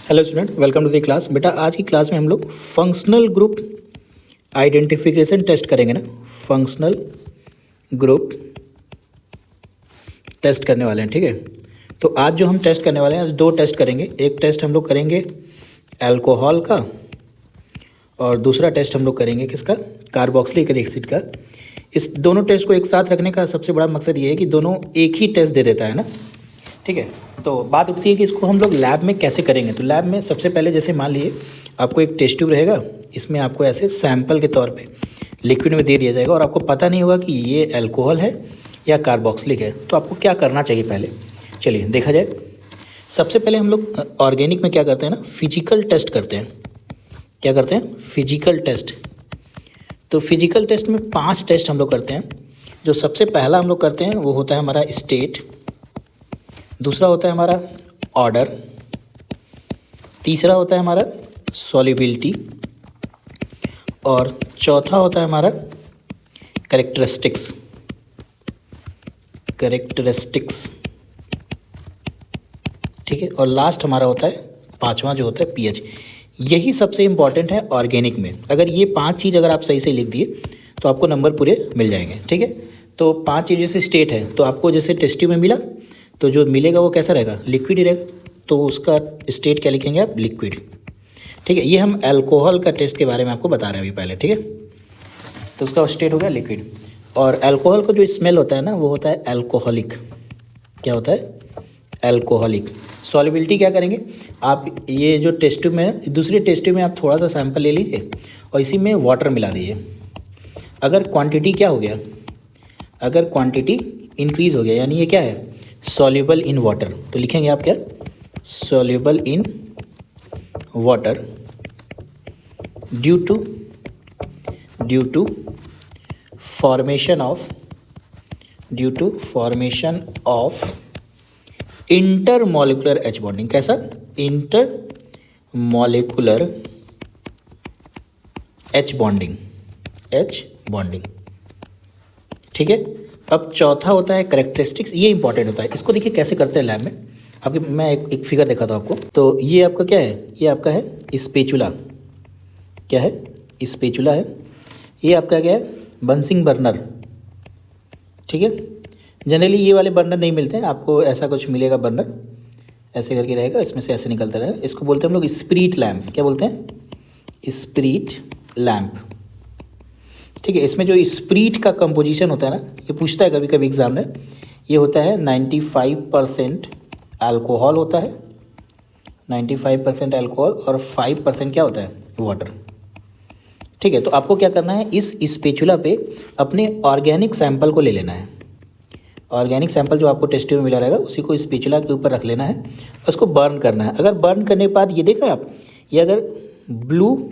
Hello student, welcome to the class. बेटा आज की क्लास में हम लोग फंक्शनल ग्रुप आइडेंटिफिकेशन टेस्ट करेंगे ना। फंक्शनल ग्रुप टेस्ट करने वाले हैं, ठीक है। तो आज जो हम टेस्ट करने वाले हैं, आज दो टेस्ट करेंगे। एक टेस्ट हम लोग करेंगे अल्कोहल का और दूसरा टेस्ट हम लोग करेंगे किसका, कार्बोक्सिलिक एसिड का। इस दोनों टेस्ट को एक साथ रखने का सबसे बड़ा मकसद ये है कि दोनों एक ही टेस्ट दे देता है ना, ठीक है। तो बात उठती है कि इसको हम लोग लैब में कैसे करेंगे। तो लैब में सबसे पहले जैसे मान लीजिए आपको एक टेस्ट ट्यूब रहेगा, इसमें आपको ऐसे सैंपल के तौर पे लिक्विड में दे दिया जाएगा और आपको पता नहीं होगा कि ये अल्कोहल है या कार्बोक्सिलिक है। तो आपको क्या करना चाहिए पहले, चलिए देखा जाए। सबसे पहले हम लोग ऑर्गेनिक में क्या करते हैं ना, फिजिकल टेस्ट करते हैं। क्या करते हैं, फिजिकल टेस्ट। तो फिजिकल टेस्ट में 5 टेस्ट हम लोग करते हैं। जो सबसे पहला हम लोग करते हैं वो होता है हमारा स्टेट, दूसरा होता है हमारा ऑर्डर, तीसरा होता है हमारा सॉल्युबिलिटी और चौथा होता है हमारा कैरेक्टरिस्टिक्स। ठीक है, और लास्ट हमारा होता है पांचवा जो होता है पीएच। यही सबसे इम्पॉर्टेंट है ऑर्गेनिक में। अगर ये 5 चीज़ अगर आप सही से लिख दिए तो आपको नंबर पूरे मिल जाएंगे, ठीक है। तो 5 चीज़ जैसे स्टेट है, तो आपको जैसे टेस्ट ट्यूब में मिला तो जो मिलेगा वो कैसा रहेगा, लिक्विड ही रहेगा। तो उसका स्टेट क्या लिखेंगे आप, लिक्विड, ठीक है। ये हम अल्कोहल का टेस्ट के बारे में आपको बता रहे हैं अभी पहले, ठीक है। तो उसका स्टेट हो गया लिक्विड। और अल्कोहल का जो स्मेल होता है ना वो होता है अल्कोहलिक। क्या होता है, अल्कोहलिक। सॉल्युबिलिटी क्या करेंगे आप, ये जो टेस्ट ट्यूब में है, दूसरे टेस्ट ट्यूब में आप थोड़ा सा सैंपल ले लीजिए और इसी में वाटर मिला दीजिए। अगर क्वांटिटी क्या हो गया, अगर क्वांटिटी इंक्रीज हो गया यानी ये क्या है, सॉल्युबल इन वाटर। तो लिखेंगे आप क्या, soluble in water due to formation of intermolecular H bonding. कैसा, इंटरमॉलिक्यूलर एच बॉन्डिंग, ठीक है। अब चौथा होता है कैरेक्टरिस्टिक्स। ये इंपॉर्टेंट होता है, इसको देखिए कैसे करते हैं लैब में। आपके मैं एक फिगर दिखाता हूँ आपको। तो ये आपका क्या है, ये आपका है स्पेचुला। क्या है, स्पेचुला है। ये आपका क्या है, बंसिंग बर्नर, ठीक है। जनरली ये वाले बर्नर नहीं मिलते हैं आपको, ऐसा कुछ मिलेगा बर्नर, ऐसे करके रहेगा, इसमें से ऐसे निकलता रहेगा। इसको बोलते हैं हम लोग स्पिरिट लैम्प। क्या बोलते हैं, स्पिरिट लैम्प, ठीक है। इसमें जो स्प्रीट का कंपोजिशन होता है ना, ये पूछता है कभी कभी एग्जाम में, ये होता है 95% अल्कोहल होता है, 95% अल्कोहल और 5% क्या होता है, वाटर, ठीक है। तो आपको क्या करना है, इस स्पेचुला पे अपने ऑर्गेनिक सैंपल को ले लेना है। ऑर्गेनिक सैंपल जो आपको टेस्ट ट्यूब में मिला रहेगा उसी को स्पेचुला के ऊपर रख लेना है और उसको बर्न करना है। अगर बर्न करने के बाद ये देख रहे हैं आप, ये अगर ब्लू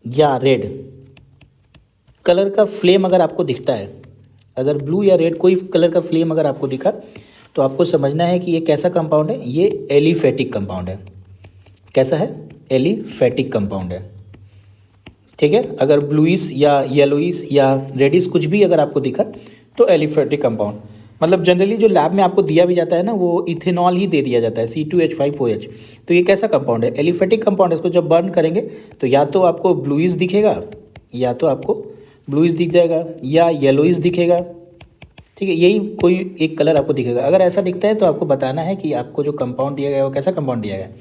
या रेड कलर का फ्लेम अगर आपको दिखता है, अगर ब्लू या रेड कोई कलर का फ्लेम अगर आपको दिखा तो आपको समझना है कि ये कैसा कंपाउंड है, ये एलिफेटिक कंपाउंड है। कैसा है, एलिफेटिक कंपाउंड है, ठीक है। अगर ब्लूइश या येलोइश या रेडिश कुछ भी अगर आपको दिखा तो एलिफेटिक कंपाउंड, मतलब जनरली जो लैब में आपको दिया भी जाता है ना वो इथेनॉल ही दे दिया जाता है, C2H5OH। तो ये कैसा कंपाउंड है, एलिफेटिक कंपाउंड है। इसको जब बर्न करेंगे तो या तो आपको ब्लूइश दिखेगा, या तो आपको ब्लूइश दिख जाएगा या येलोइश दिखेगा, ठीक है। यही कोई एक कलर आपको दिखेगा। अगर ऐसा दिखता है तो आपको बताना है कि आपको जो कंपाउंड दिया गया है वो कैसा कंपाउंड दिया गया है,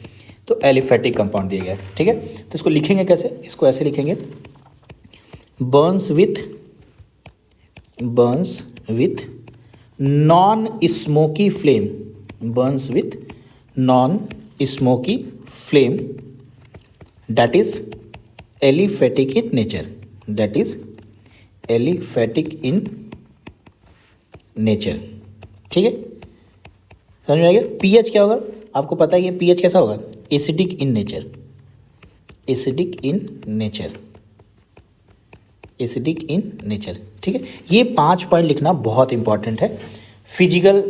तो एलिफेटिक कंपाउंड दिया गया है, ठीक है। तो इसको लिखेंगे कैसे, इसको ऐसे लिखेंगे, Burns with non smoky flame, Burns with non smoky flame, that is aliphatic in nature, that is aliphatic in nature, ठीक है। समझ में आ गया। पीएच क्या होगा, आपको पता है ये पीएच कैसा होगा, acidic in nature, acidic in nature, acidic in nature, ठीक है। ये 5 पॉइंट लिखना बहुत इंपॉर्टेंट है फिजिकल,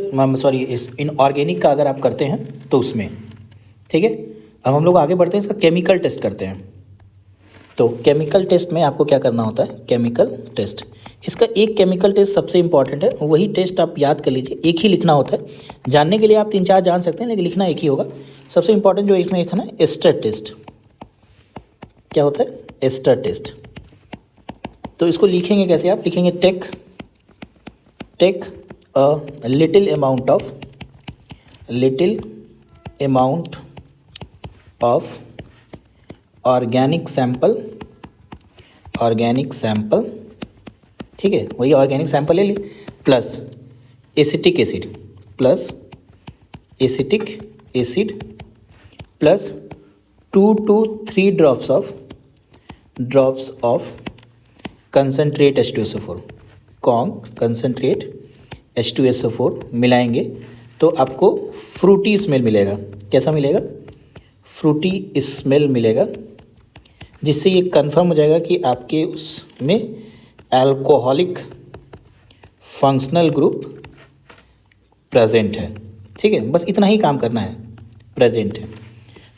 इन ऑर्गेनिक का अगर आप करते हैं तो उसमें, ठीक है। अब हम लोग आगे बढ़ते हैं, इसका केमिकल टेस्ट करते हैं। तो केमिकल टेस्ट में आपको क्या करना होता है, केमिकल टेस्ट। इसका एक केमिकल टेस्ट सबसे इंपॉर्टेंट है, वही टेस्ट आप याद कर लीजिए, एक ही लिखना होता है। जानने के लिए आप 3-4 जान सकते हैं लेकिन लिखना एक ही होगा। सबसे इम्पॉर्टेंट जो इसमें एक है ना एस्टर टेस्ट, क्या होता है एस्टर टेस्ट। तो इसको लिखेंगे कैसे, आप लिखेंगे take a little amount of organic sample, ठीक है, वही ऑर्गेनिक सैंपल ले ली, plus acetic acid plus 2 to 3 drops of concentrate H2SO4 concentrate H2SO4 मिलाएंगे तो आपको फ्रूटी स्मेल मिलेगा। कैसा मिलेगा, फ्रूटी स्मेल मिलेगा, जिससे ये कंफर्म हो जाएगा कि आपके उसमें अल्कोहलिक फंक्शनल ग्रुप प्रेजेंट है। ठीक है, बस इतना ही काम करना है, प्रेजेंट है।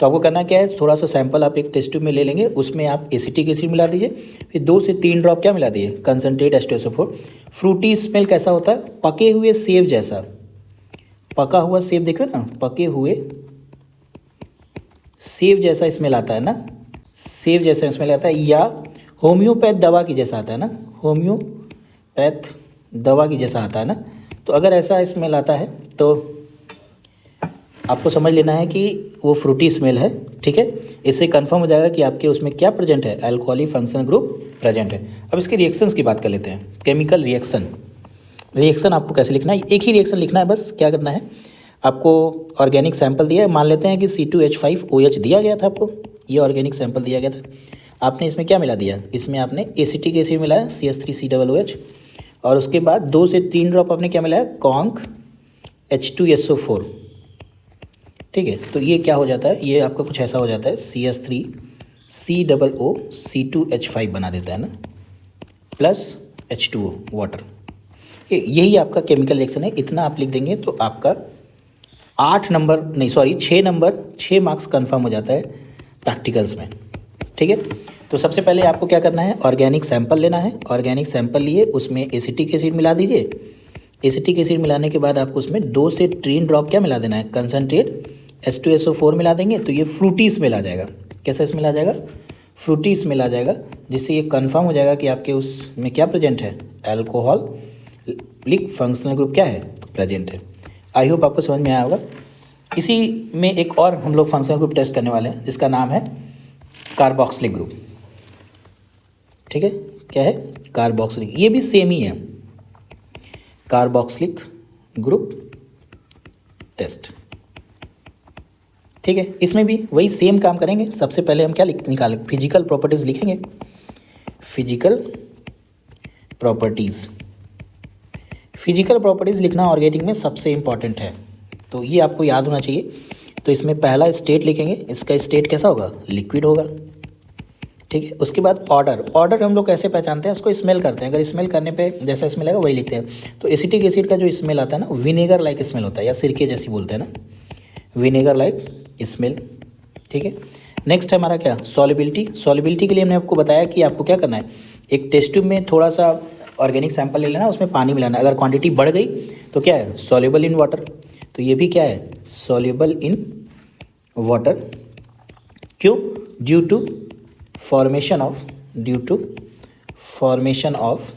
तो आपको करना क्या है, थोड़ा सा सैंपल आप एक टेस्ट ट्यूब में ले लेंगे, उसमें आप एसिटिक एसिड मिला दीजिए, फिर 2 से 3 ड्रॉप क्या मिला दिए, कंसनट्रेट H2SO4। फ्रूटी स्मेल कैसा होता है, पके हुए सेब जैसा, पका हुआ सेब देखो ना, पके हुए सेब जैसा स्मेल आता है ना, सेब जैसा स्मेल आता है, या होम्योपैथ दवा की जैसा आता है ना, होम्योपैथ दवा की जैसा आता है ना। तो अगर ऐसा स्मेल आता है तो आपको समझ लेना है कि वो फ्रूटी स्मेल है। ठीक है, इससे कंफर्म हो जाएगा कि आपके उसमें क्या प्रेजेंट है, अल्कोहलिक फंक्शनल ग्रुप प्रेजेंट है। अब इसके रिएक्शंस की बात कर लेते हैं। केमिकल रिएक्शन आपको कैसे लिखना है, एक ही रिएक्शन लिखना है, बस क्या करना है, आपको ऑर्गेनिक सैंपल दिया है, मान लेते हैं कि C2H5OH दिया गया था आपको, ये ऑर्गेनिक सैंपल दिया गया था। आपने इसमें क्या मिला दिया, इसमें आपने एसिटिक एसिड मिलाया CH3COOH, और उसके बाद 2 से 3 ड्रॉप आपने क्या मिलाया, कॉन्क H2SO4। ठीक है, तो ये क्या हो जाता है, ये आपका कुछ ऐसा हो जाता है, CH3COO C2H5 बना देता है ना, प्लस H2O वाटर। यही आपका केमिकल रिएक्शन है। इतना आप लिख देंगे तो आपका 6 मार्क्स कंफर्म हो जाता है प्रैक्टिकल्स में। ठीक है, तो सबसे पहले आपको क्या करना है, ऑर्गेनिक सैंपल लेना है। ऑर्गेनिक सैंपल लिए, उसमें एसिटिक एसिड मिला दीजिए। एसिटिक एसिड मिलाने के बाद आपको उसमें 2 से 3 ड्रॉप क्या मिला देना है, कंसनट्रेट H2SO4 मिला देंगे, तो ये फ्रूटी स्मेल आ जाएगा। कैसा स्मेल आ जाएगा, फ्रूटी स्मेल आ जाएगा, जिससे ये कंफर्म हो जाएगा कि आपके उसमें क्या प्रेजेंट है, अल्कोहलिक फंक्शनल ग्रुप क्या है, प्रेजेंट है। आई होप आपको समझ में आया होगा। इसी में एक और हम लोग फंक्शनल ग्रुप टेस्ट करने वाले हैं, जिसका नाम है कार्बोक्सिलिक ग्रुप। ठीक है, क्या है, कार्बोक्सिलिक, ये भी सेम ही है, कार्बोक्सिलिक ग्रुप टेस्ट। ठीक है, इसमें भी वही सेम काम करेंगे। सबसे पहले हम क्या निकालें, फिजिकल प्रॉपर्टीज़ लिखेंगे। फिजिकल प्रॉपर्टीज़ लिखना ऑर्गेनिक में सबसे इम्पॉर्टेंट है, तो ये आपको याद होना चाहिए। तो इसमें पहला स्टेट लिखेंगे, इसका स्टेट कैसा होगा, लिक्विड होगा। ठीक है, उसके बाद ऑर्डर हम लोग कैसे पहचानते हैं, उसको स्मेल करते हैं। अगर स्मेल करने पे जैसा स्मेल आएगा वही लिखते हैं। तो एसिटिक एसिड का जो स्मेल आता है ना, विनेगर लाइक स्मेल होता है, या सिरके जैसी बोलते हैं ना, विनेगर लाइक स्मेल। ठीक है, नेक्स्ट है हमारा क्या, सॉल्युबिलिटी के लिए हमने आपको बताया कि आपको क्या करना है, एक टेस्ट ट्यूब में थोड़ा सा ऑर्गेनिक सैंपल ले लेना, उसमें पानी मिलाना। अगर क्वांटिटी बढ़ गई तो क्या है, सॉल्युबल इन वाटर। तो ये भी क्या है, सॉल्युबल इन वाटर। क्यों, due to formation of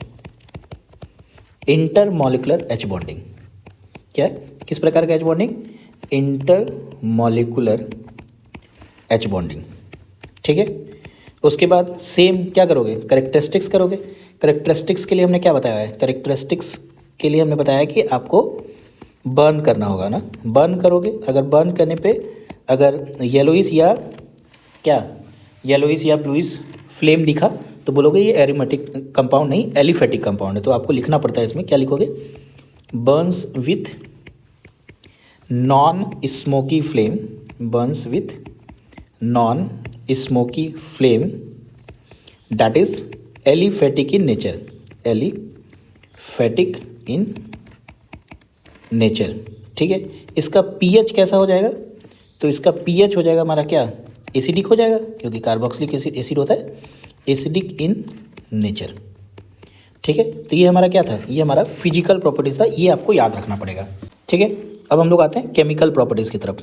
intermolecular H bonding. क्या है, किस प्रकार का H bonding, intermolecular H bonding. ठीक है, उसके बाद सेम क्या करोगे, कैरेक्टरिस्टिक्स करोगे। कैरेक्टरिस्टिक्स के लिए हमने क्या बताया है, कैरेक्टरिस्टिक्स के लिए हमने बताया कि आपको बर्न करना होगा ना, बर्न करोगे। अगर बर्न करने पे अगर येलोइस या ब्लूइस फ्लेम दिखा तो बोलोगे ये एरोमेटिक कंपाउंड नहीं, एलिफेटिक कंपाउंड है। तो आपको लिखना पड़ता है इसमें, क्या लिखोगे, Burns with non smoky flame that is aliphatic in nature. ठीक है, इसका pH कैसा हो जाएगा, तो इसका pH हो जाएगा हमारा क्या, एसिडिक हो जाएगा, क्योंकि कार्बोक्सिलिक एसिड होता है, एसिडिक इन नेचर। ठीक है, तो ये हमारा क्या था, ये हमारा फिजिकल प्रॉपर्टीज़ था, ये आपको याद रखना पड़ेगा। ठीक है, अब हम लोग आते हैं केमिकल प्रॉपर्टीज़ की तरफ।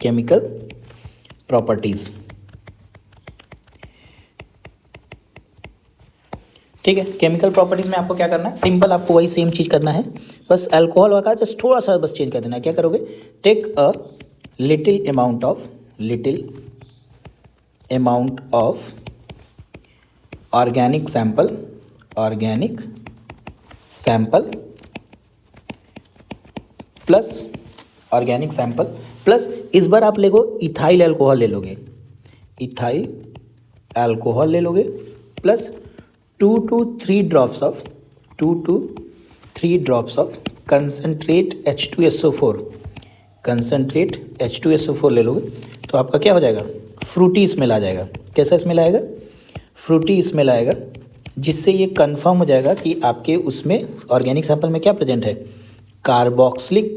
Chemical properties. ठीक है, केमिकल प्रॉपर्टीज़ में आपको क्या करना है, सिंपल आपको वही सेम चीज़ करना है, बस अल्कोहल का जस्ट थोड़ा सा बस चेंज कर देना है। क्या करोगे, take a little amount of organic sample plus इस बार आप इथाइल अल्कोहल ले लोगे, plus 2 to 3 drops of concentrate H2SO4 ले लोगे तो आपका क्या हो जाएगा, फ्रूटी स्मेल आ जाएगा। कैसा स्मेल आएगा, फ्रूटी स्मेल आएगा, जिससे ये कंफर्म हो जाएगा कि आपके उसमें ऑर्गेनिक सैंपल में क्या प्रेजेंट है, कार्बोक्सिलिक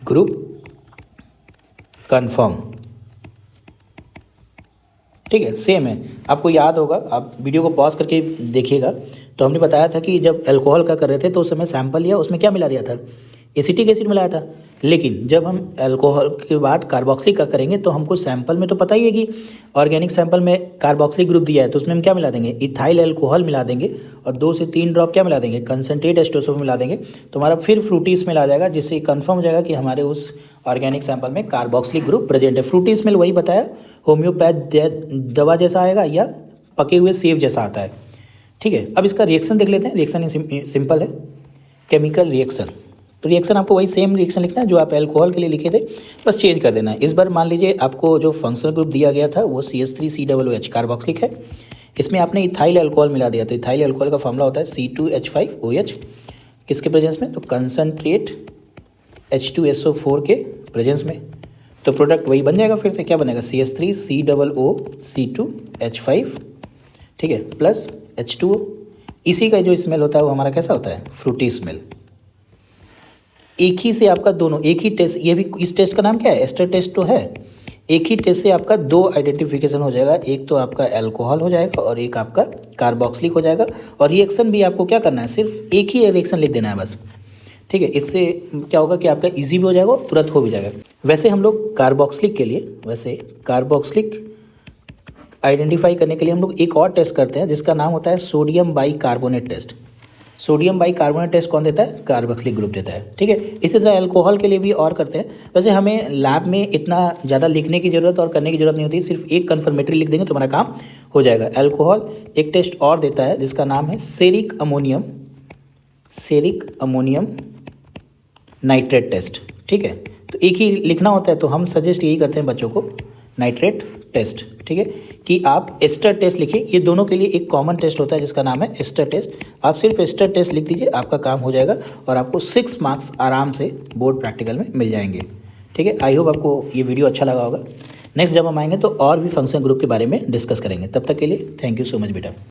ग्रुप कंफर्म। ठीक है, सेम है, आपको याद होगा, आप वीडियो को पॉज करके देखिएगा, तो हमने बताया था कि जब अल्कोहल का कर रहे थे तो उस समय सैंपल लिया, उसमें क्या मिला दिया था, एसिटिक एसिड मिलाया था। लेकिन जब हम अल्कोहल के बाद कार्बोक्सिलिक का करेंगे तो हमको सैंपल में तो पता ही है कि ऑर्गेनिक सैंपल में कार्बोक्सिलिक ग्रुप दिया है, तो उसमें हम क्या मिला देंगे, इथाइल अल्कोहल मिला देंगे और 2 से 3 ड्रॉप क्या मिला देंगे, कंसनट्रेट H2SO4 मिला देंगे, तो हमारा फिर फ्रूटी स्मेल आ जाएगा, जिससे कंफर्म हो जाएगा कि हमारे उस ऑर्गेनिक सैंपल में कार्बोक्सिलिक ग्रुप प्रेजेंट है। फ्रूटी स्मेल वही बताया, होम्योपैथ दवा जैसा आएगा या पके हुए सेब जैसा आता है। ठीक है, अब इसका रिएक्शन देख लेते हैं। रिएक्शन सिंपल है, केमिकल रिएक्शन। तो रिएक्शन आपको वही सेम रिएक्शन लिखना है जो आप अल्कोहल के लिए लिखे थे, बस चेंज कर देना है। इस बार मान लीजिए आपको जो फंक्शनल ग्रुप दिया गया था वो CH3COOH कार्बोक्सिलिक है, इसमें आपने इथाइल अल्कोहल मिला दिया, तो इथाइल अल्कोहल का फॉर्मूला होता है C2H5OH, किसके प्रेजेंस में, तो कंसनट्रेट H2SO4 के प्रेजेंस में, तो प्रोडक्ट वही बन जाएगा। फिर से क्या बनेगा, CH3COOC2H5, ठीक है, प्लस H2O। इसी का जो स्मेल होता है वो हमारा कैसा होता है, फ्रूटी स्मेल। एक ही से आपका दोनों, एक ही टेस्ट, ये भी इस टेस्ट का नाम क्या है, एस्टर टेस्ट तो है। एक ही टेस्ट से आपका 2 आइडेंटिफिकेशन हो जाएगा, एक तो आपका अल्कोहल हो जाएगा और एक आपका कार्बोक्सिलिक हो जाएगा। और रिएक्शन भी आपको क्या करना है, सिर्फ एक ही रिएक्शन लिख देना है बस। ठीक है, इससे क्या होगा कि आपका इजी भी हो जाएगा, तुरंत हो भी जाएगा। वैसे हम लोग कार्बोक्सिलिक के लिए, कार्बोक्सिलिक आइडेंटिफाई करने के लिए हम लोग एक और टेस्ट करते हैं जिसका नाम होता है sodium bicarbonate test. Sodium bicarbonate test कौन देता है, कार्बोक्सिलिक ग्रुप देता है। ठीक है, इसी तरह अल्कोहल के लिए भी और करते हैं। वैसे हमें लैब में इतना ज़्यादा लिखने की ज़रूरत और करने की ज़रूरत नहीं होती, सिर्फ एक कन्फर्मेटरी लिख देंगे तो हमारा काम हो जाएगा। अल्कोहल एक टेस्ट और देता है जिसका नाम है सेरिक अमोनियम नाइट्रेट टेस्ट। ठीक है, तो एक ही लिखना होता है, तो हम सजेस्ट यही करते हैं बच्चों को, नाइट्रेट टेस्ट। ठीक है, कि आप एस्टर टेस्ट लिखिए, ये दोनों के लिए एक कॉमन टेस्ट होता है जिसका नाम है एस्टर टेस्ट। आप सिर्फ एस्टर टेस्ट लिख दीजिए, आपका काम हो जाएगा और आपको 6 मार्क्स आराम से बोर्ड प्रैक्टिकल में मिल जाएंगे। ठीक है, आई होप आपको ये वीडियो अच्छा लगा होगा। नेक्स्ट जब हम आएंगे तो और भी फंक्शन ग्रुप के बारे में डिस्कस करेंगे। तब तक के लिए थैंक यू सो मच बेटा।